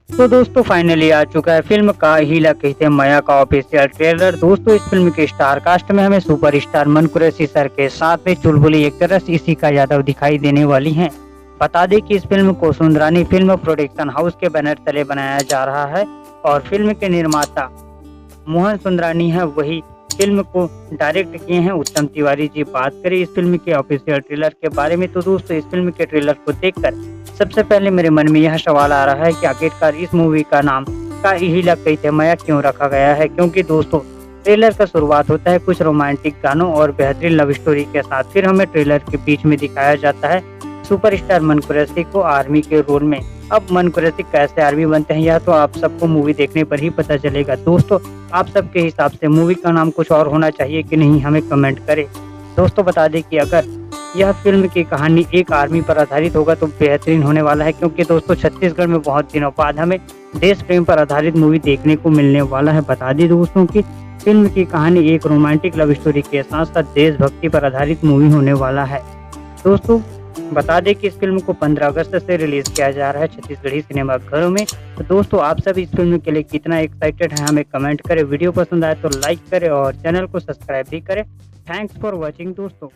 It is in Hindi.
तो दोस्तों फाइनली आ चुका है फिल्म का हीला कहते मया का ऑफिशियल ट्रेलर। दोस्तों इस फिल्म के स्टार कास्ट में हमें सुपरस्टार मन कुरैशी सर के साथ में चुलबुली एक्ट्रेस इशिका यादव दिखाई देने वाली हैं। बता दें कि इस फिल्म को सुंदरानी फिल्म प्रोडक्शन हाउस के बैनर तले बनाया जा रहा है और फिल्म के निर्माता मोहन सुंदरानी है, वही फिल्म को डायरेक्ट किए हैं उत्तम तिवारी जी। बात करें इस फिल्म के ऑफिशियल ट्रेलर के बारे में तो दोस्तों इस फिल्म के ट्रेलर को देखकर सबसे पहले मेरे मन में यह सवाल आ रहा है कि आखिरकार इस मूवी का नाम का हीला कहते मया क्यों रखा गया है, क्योंकि दोस्तों ट्रेलर का शुरुआत होता है कुछ रोमांटिक गानों और बेहतरीन लव स्टोरी के साथ, फिर हमें ट्रेलर के बीच में दिखाया जाता है सुपरस्टार मन कुरैशी को आर्मी के रोल में। अब मन कुरैशी कैसे आर्मी बनते हैं यह तो आप सबको मूवी देखने पर ही पता चलेगा। दोस्तों आप सबके हिसाब से मूवी का नाम कुछ और होना चाहिए कि नहीं, हमें कमेंट करें। दोस्तों बता दें कि अगर यह फिल्म की कहानी एक आर्मी पर आधारित होगा तो बेहतरीन होने वाला है, क्योंकि दोस्तों छत्तीसगढ़ में बहुत दिनों बाद हमें देश प्रेम पर आधारित मूवी देखने को मिलने वाला है। बता दें दोस्तों की फिल्म की कहानी एक रोमांटिक लव स्टोरी के साथ साथ देशभक्ति पर आधारित मूवी होने वाला है। दोस्तों बता दें कि इस फिल्म को 15 अगस्त से रिलीज किया जा रहा है छत्तीसगढ़ी सिनेमाघरों में। तो दोस्तों आप सब इस फिल्म के लिए कितना एक्साइटेड हैं हमें कमेंट करें। वीडियो पसंद आए तो लाइक करें और चैनल को सब्सक्राइब भी करें। थैंक्स फॉर वॉचिंग दोस्तों।